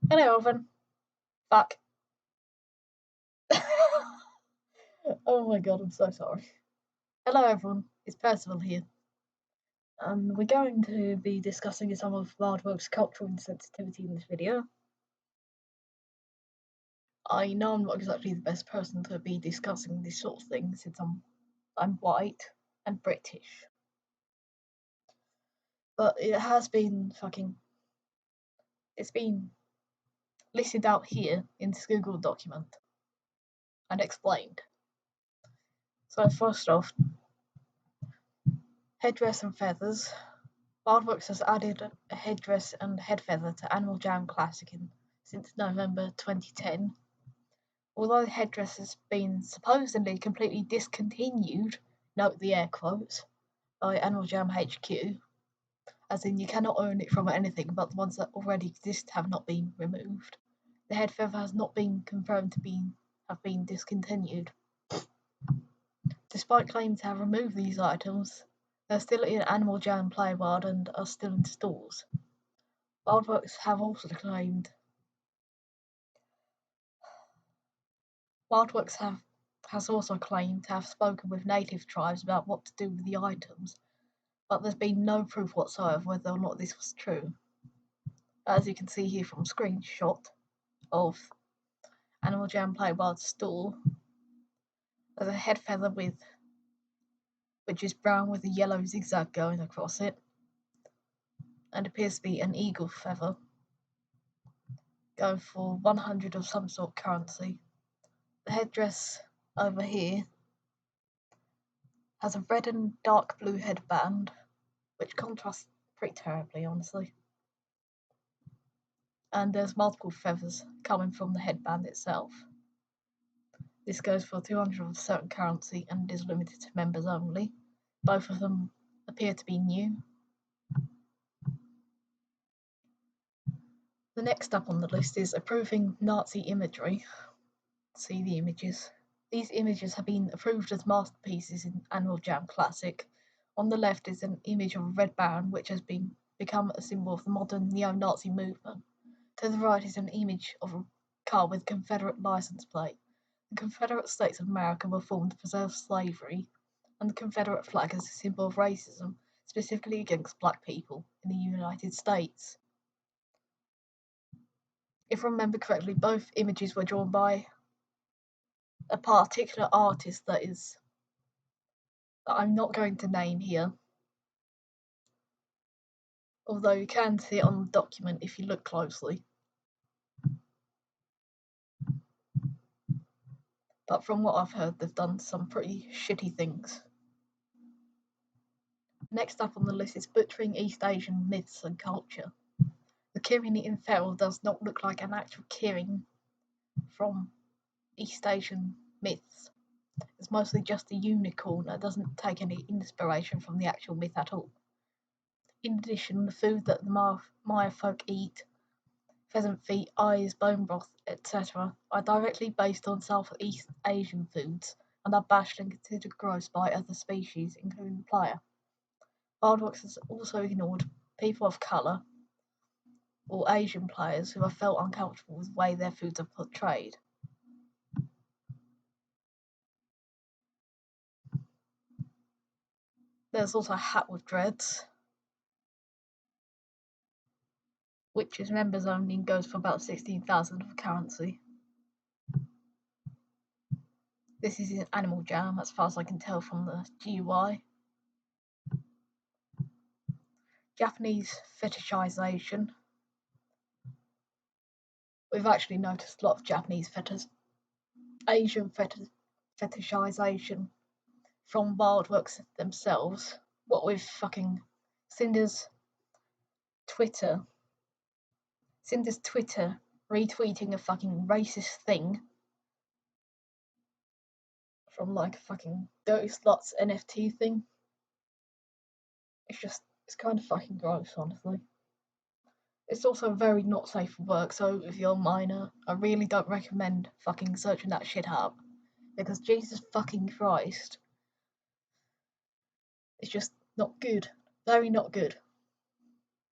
Hello, Oven. Fuck. Oh my god, I'm so sorry. Hello, everyone. It's Percival here. We're going to be discussing some of WildWorks' cultural insensitivity in this video. I know I'm not exactly the best person to be discussing this sort of thing since I'm white and British. But it has been it's been listed out here in this Google document and explained. So first off, Headdress and Feathers. WildWorks has added a headdress and head feather to Animal Jam Classic since November 2010. Although the headdress has been supposedly completely discontinued, note the air quotes, by Animal Jam HQ, as in you cannot own it from anything, but the ones that already exist have not been removed. The head feather has not been confirmed to have been discontinued. Despite claiming to have removed these items, they're still in Animal Jam Playworld and are still in stores. WildWorks have also claimed WildWorks has also claimed to have spoken with native tribes about what to do with the items, but there's been no proof whatsoever whether or not this was true. As you can see here from a screenshot of Animal Jam Playworld's store, there's a head feather which is brown with a yellow zigzag going across it, and appears to be an eagle feather, going for 100 of some sort of currency. The headdress over here has a red and dark blue headband, which contrasts pretty terribly, honestly. And there's multiple feathers coming from the headband itself. This goes for 200 of a certain currency and is limited to members only. Both of them appear to be new. The next up on the list is approving Nazi imagery. See the images. These images have been approved as masterpieces in Animal Jam Classic. On the left is an image of a red baron, which has become a symbol of the modern neo-Nazi movement. To the right is an image of a car with a Confederate license plate. The Confederate States of America were formed to preserve slavery, and the Confederate flag is a symbol of racism, specifically against black people in the United States. If I remember correctly, both images were drawn by a particular artist that I'm not going to name here, although you can see it on the document if you look closely. But from what I've heard, they've done some pretty shitty things. Next up on the list is butchering East Asian myths and culture. The Kirin in fer.al does not look like an actual Kirin from East Asian myths. It's mostly just a unicorn that doesn't take any inspiration from the actual myth at all. In addition, the food that the Maya folk eat, pheasant feet, eyes, bone broth, etc., are directly based on Southeast Asian foods and are bashed and considered gross by other species, including the playa. WildWorks has also ignored people of colour or Asian players who have felt uncomfortable with the way their foods are portrayed. There's also a hat with dreads, which is members only and goes for about 16,000 of currency. This is in Animal Jam, as far as I can tell from the GUI. Japanese fetishization. We've actually noticed a lot of Japanese Asian fetishization from WildWorks themselves. What with fucking Cinder's Twitter retweeting a fucking racist thing from like a fucking Dirty Sluts NFT thing. It's kind of fucking gross, honestly. It's also very not safe for work, so if you're a minor, I really don't recommend fucking searching that shit up. Because Jesus fucking Christ, it's just not good. Very not good.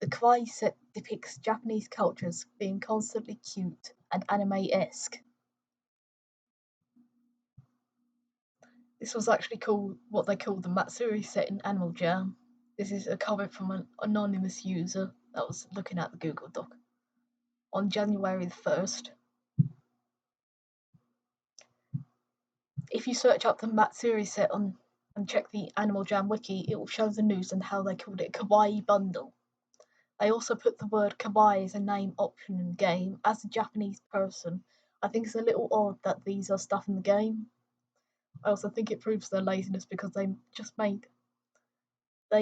The kawaii set depicts Japanese culture as being constantly cute and anime-esque. This was actually called what they called the Matsuri set in Animal Jam. This is a comment from an anonymous user that was looking at the Google Doc on January the 1st. If you search up the Matsuri set and check the Animal Jam wiki, it will show the news and how they called it a kawaii bundle. They also put the word kawaii as a name option in the game. As a Japanese person, I think it's a little odd that these are stuff in the game. I also think it proves their laziness because they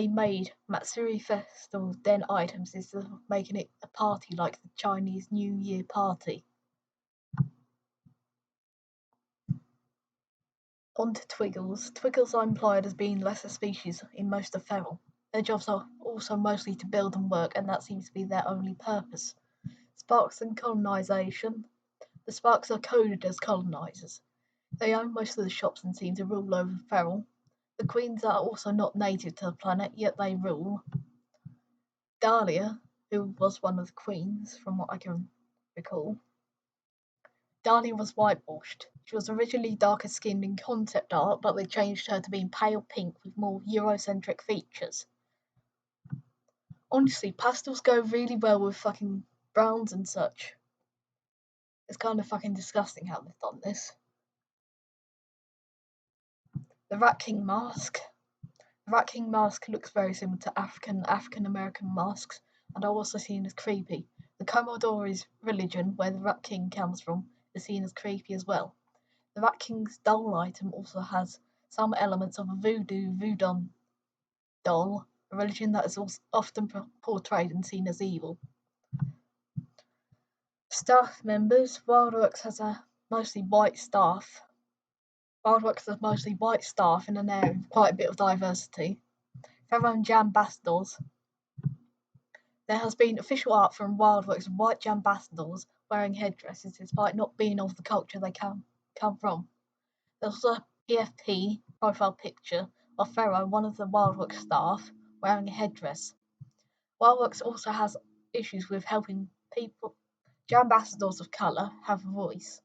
made Matsuri Festival Den items instead of making it a party like the Chinese New Year party. On to Twiggles. Twiggles are employed as being lesser species in most of Feral. Their jobs are also mostly to build and work, and that seems to be their only purpose. Sparks and colonization. The Sparks are coded as colonizers. They own most of the shops and seem to rule over Feral. The Queens are also not native to the planet, yet they rule. Dahlia, who was one of the Queens, from what I can recall. Dahlia was whitewashed. She was originally darker skinned in concept art, but they changed her to being pale pink with more Eurocentric features. Honestly, pastels go really well with fucking browns and such. It's kind of fucking disgusting how they've done this. The Rat King mask. The Rat King mask looks very similar to African American masks, and are also seen as creepy. The Commodores religion, where the Rat King comes from, is seen as creepy as well. The Rat King's doll item also has some elements of a voodoo doll, a religion that is often portrayed and seen as evil. Staff members. WildWorks has a mostly white staff. WildWorks has mostly white staff in an area with quite a bit of diversity. Feral Jambassadors. There has been official art from WildWorks of white Jambassadors wearing headdresses despite not being of the culture they come from. There's also a PFP profile picture of Pharaoh, one of the WildWorks staff, wearing a headdress. WildWorks also has issues with helping people, Jambassadors of colour, have a voice.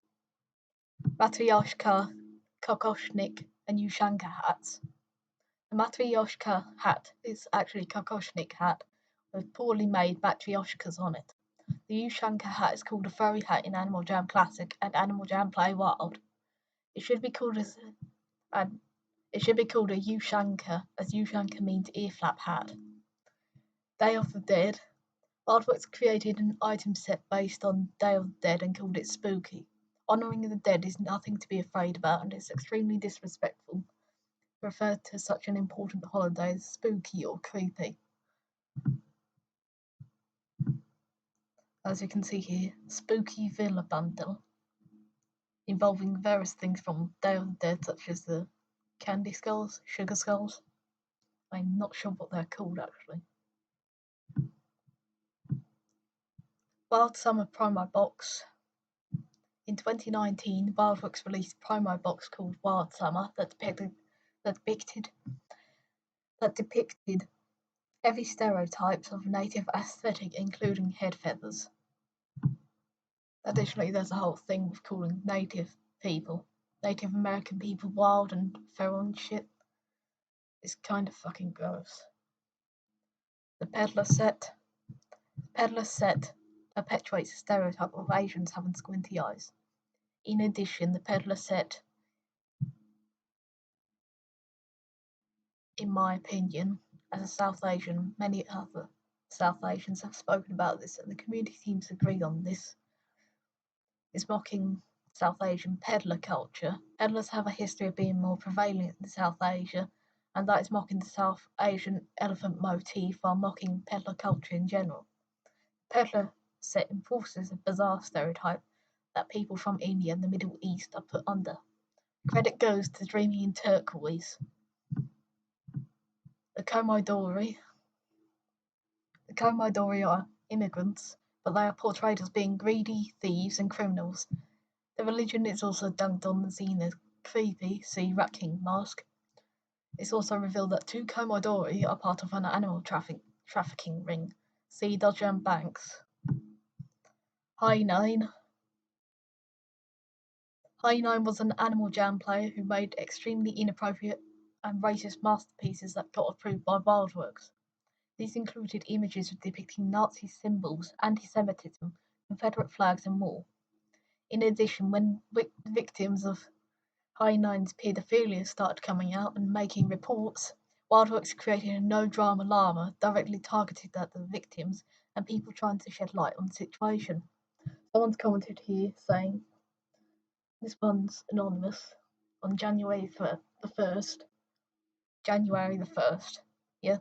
Matryoshka, Kokoshnik, and Ushanka hats. The Matryoshka hat is actually a Kokoshnik hat with poorly made Matryoshkas on it. The Ushanka hat is called a furry hat in Animal Jam Classic and Animal Jam Play Wild. It should be called a Ushanka, as Ushanka means ear flap hat. Day of the Dead. WildWorks created an item set based on Day of the Dead and called it Spooky. Honouring the dead is nothing to be afraid about, and it's extremely disrespectful to refer to such an important holiday as spooky or creepy. As you can see here, Spooky Villa Bundle, involving various things from Day of the Dead, such as the candy skulls, sugar skulls. I'm not sure what they're called actually. Wild Summer promo box. In 2019, WildWorks released a promo box called Wild Summer that depicted heavy stereotypes of native aesthetic, including head feathers. Additionally, there's a whole thing with calling Native American people wild and feral and shit. It's kind of fucking gross. The Peddler set. The Peddler set perpetuates the stereotype of Asians having squinty eyes. In addition, the Peddler set, in my opinion, as a South Asian, many other South Asians have spoken about this, and the community seems to agree on this, is mocking South Asian peddler culture. Peddlers have a history of being more prevalent in South Asia, and that is mocking the South Asian elephant motif while mocking peddler culture in general. Peddler set enforces a bizarre stereotype that people from India and the Middle East are put under. Credit goes to Dreaming in Turquoise. The Komodori. The Komodori are immigrants, but they are portrayed as being greedy, thieves, and criminals. The religion is also dunked on and seen as creepy, see Rat King mask. It's also revealed that two Komodori are part of an animal trafficking ring. Sea Dodger and Banks. Hi9. Hi9 was an Animal Jam player who made extremely inappropriate and racist masterpieces that got approved by WildWorks. These included images depicting Nazi symbols, anti-Semitism, Confederate flags, and more. In addition, when victims of Hi9's paedophilia started coming out and making reports, WildWorks created a no-drama llama directly targeted at the victims and people trying to shed light on the situation. Someone's commented here saying, this one's anonymous, on January the 1st. January the 1st. Yeah.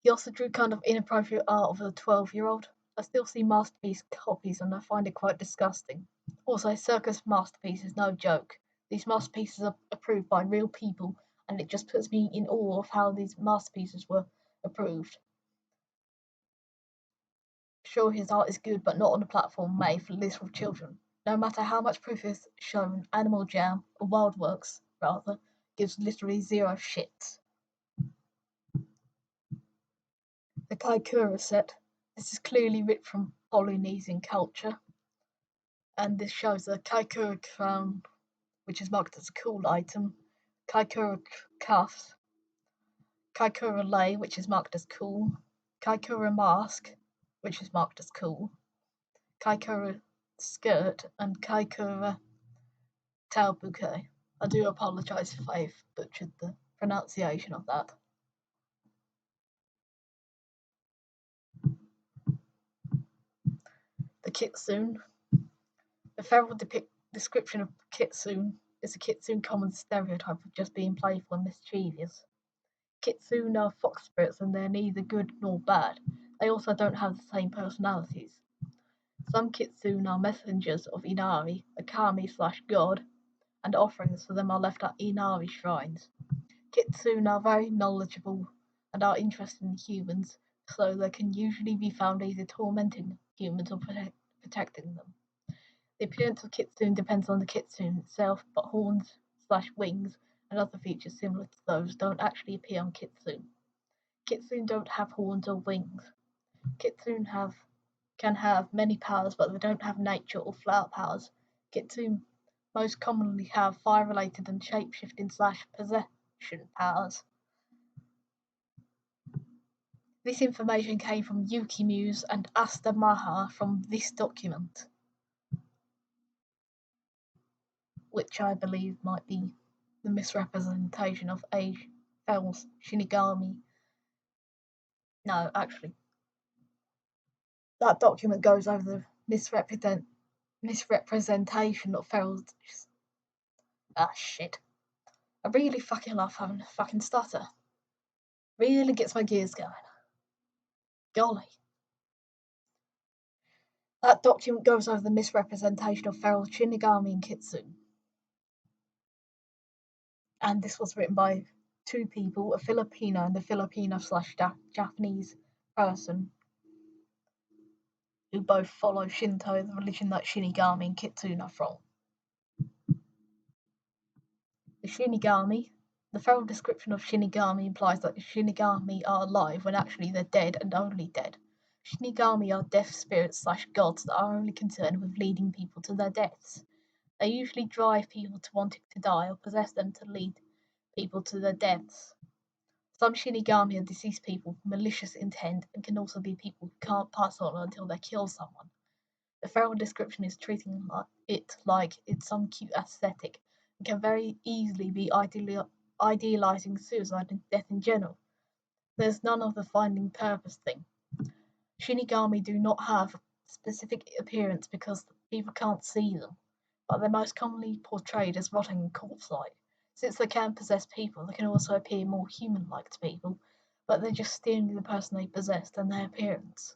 He also drew kind of inappropriate art of a 12-year-old. I still see masterpiece copies and I find it quite disgusting. Also, circus masterpiece is no joke. These masterpieces are approved by real people and it just puts me in awe of how these masterpieces were approved. Sure, his art is good, but not on a platform made for literal children. No matter how much proof is shown, Animal Jam, or WildWorks, rather, gives literally zero shits. The Kaikoura set. This is clearly ripped from Polynesian culture, and this shows the Kaikoura crown, which is marked as a cool item, Kaikoura cuffs, Kaikoura lei, which is marked as cool, Kaikoura mask, which is marked as cool, Kaikoura skirt, and Kaikoura tail bouquet. I do apologise if I've butchered the pronunciation of that. The kitsune. The feral description of kitsune is a kitsune common stereotype of just being playful and mischievous. Kitsune are fox spirits and they're neither good nor bad. They also don't have the same personalities. Some kitsune are messengers of Inari, a kami/god, and offerings for them are left at Inari shrines. Kitsune are very knowledgeable and are interested in humans, so they can usually be found either tormenting humans or protecting them. The appearance of kitsune depends on the kitsune itself, but horns/wings and other features similar to those don't actually appear on kitsune. Kitsune don't have horns or wings. Kitsune can have many powers, but they don't have nature or flower powers. Kitsune most commonly have fire-related and shape-shifting/possession powers. This information came from Yuki Muse and Asta Maha from this document, which I believe might be the misrepresentation of Fel's Shinigami. No, actually, that document goes over the misrepresentation of Fel's. Shit. I really fucking love having a fucking stutter. Really gets my gears going. Golly. That document goes over the misrepresentation of feral Shinigami and Kitsune. And this was written by two people, a Filipino and a Filipino/Japanese person who both follow Shinto, the religion that Shinigami and Kitsune are from. The Shinigami. The feral description of Shinigami implies that Shinigami are alive when actually they're dead and only dead. Shinigami are death spirits/gods that are only concerned with leading people to their deaths. They usually drive people to wanting to die or possess them to lead people to their deaths. Some Shinigami are deceased people with malicious intent and can also be people who can't pass on until they kill someone. The feral description is treating it like it's some cute aesthetic and can very easily be idealizing suicide and death in general. There's none of the finding purpose thing. Shinigami do not have specific appearance because people can't see them, but they're most commonly portrayed as rotting and corpse-like. Since they can possess people, they can also appear more human-like to people, but they're just stealing the person they possessed and their appearance.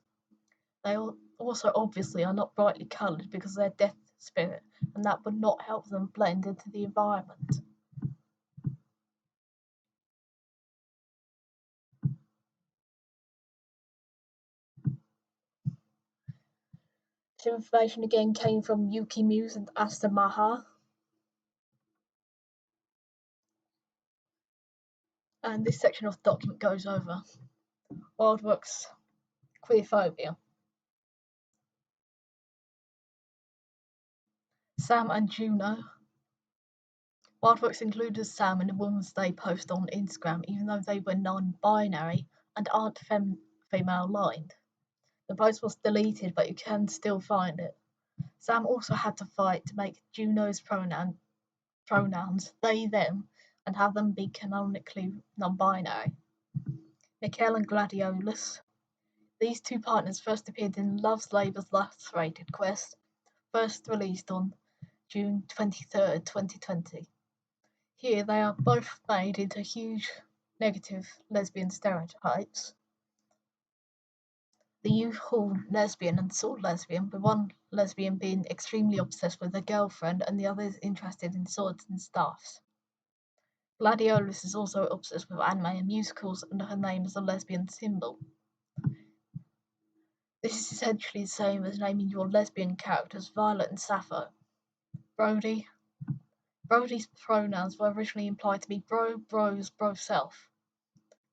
They also obviously are not brightly coloured because they're death spirit, and that would not help them blend into the environment. This information again came from Yuki Muse and Asta Maha. And this section of the document goes over WildWorks queerphobia. Sam and Juno. WildWorks included Sam in a Women's Day post on Instagram, even though they were non-binary and aren't female lined. The post was deleted, but you can still find it. Sam also had to fight to make Juno's pronouns they, them, and have them be canonically non-binary. Mikhail and Gladiolus. These two partners first appeared in Love's Labour's Lacerated Quest, first released on June 23rd, 2020. Here they are both made into huge negative lesbian stereotypes. The youthful lesbian and sword lesbian, with one lesbian being extremely obsessed with her girlfriend and the other is interested in swords and staffs. Gladiolus is also obsessed with anime and musicals, and her name is a lesbian symbol. This is essentially the same as naming your lesbian characters Violet and Sappho. Brody's pronouns were originally implied to be bro, bros, bro self.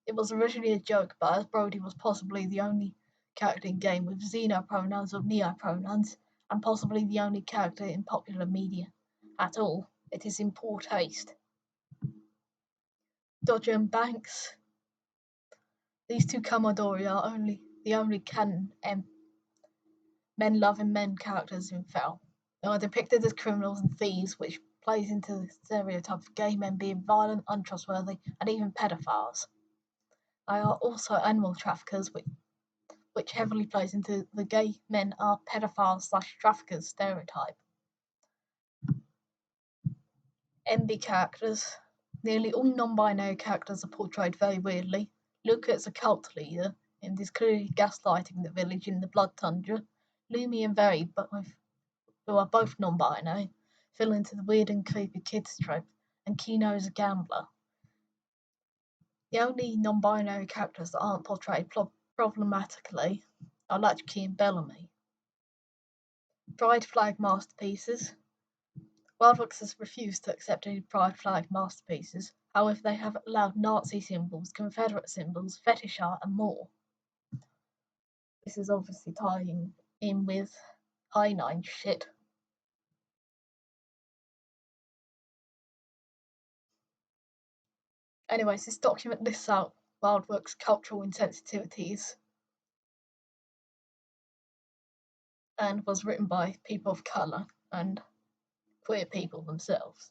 It was originally a joke, but as Brody was possibly the only character in game with xeno pronouns or neo pronouns, and possibly the only character in popular media at all, it is in poor taste. Dodger and Banks. These two Commodori are the only canon men loving men characters in fer.al. They are depicted as criminals and thieves, which plays into the stereotype of gay men being violent, untrustworthy, and even pedophiles. They are also animal traffickers, which heavily plays into the gay men are pedophiles/traffickers stereotype. NB characters. Nearly all non-binary characters are portrayed very weirdly. Luca is a cult leader and is clearly gaslighting the village in the Blood Tundra. Lumi and Veri, who are both non-binary, fill into the weird and creepy kids trope, and Kino is a gambler. The only non-binary characters that aren't portrayed problematically are Latchkey and Bellamy. Pride flag masterpieces. WildWorks has refused to accept any pride flag masterpieces, however they have allowed Nazi symbols, Confederate symbols, fetish art and more. This is obviously tying in with I9 shit. Anyways, this document lists out WildWorks' cultural insensitivities and was written by people of colour and queer people themselves.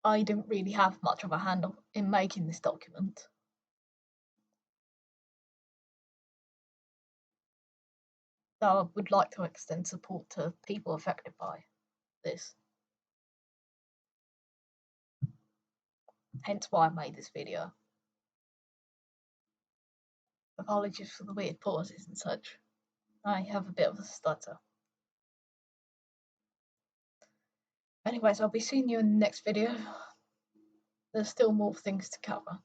I didn't really have much of a hand in making this document. So I would like to extend support to people affected by this. Hence why I made this video. Apologies for the weird pauses and such. I have a bit of a stutter. Anyways, I'll be seeing you in the next video. There's still more things to cover.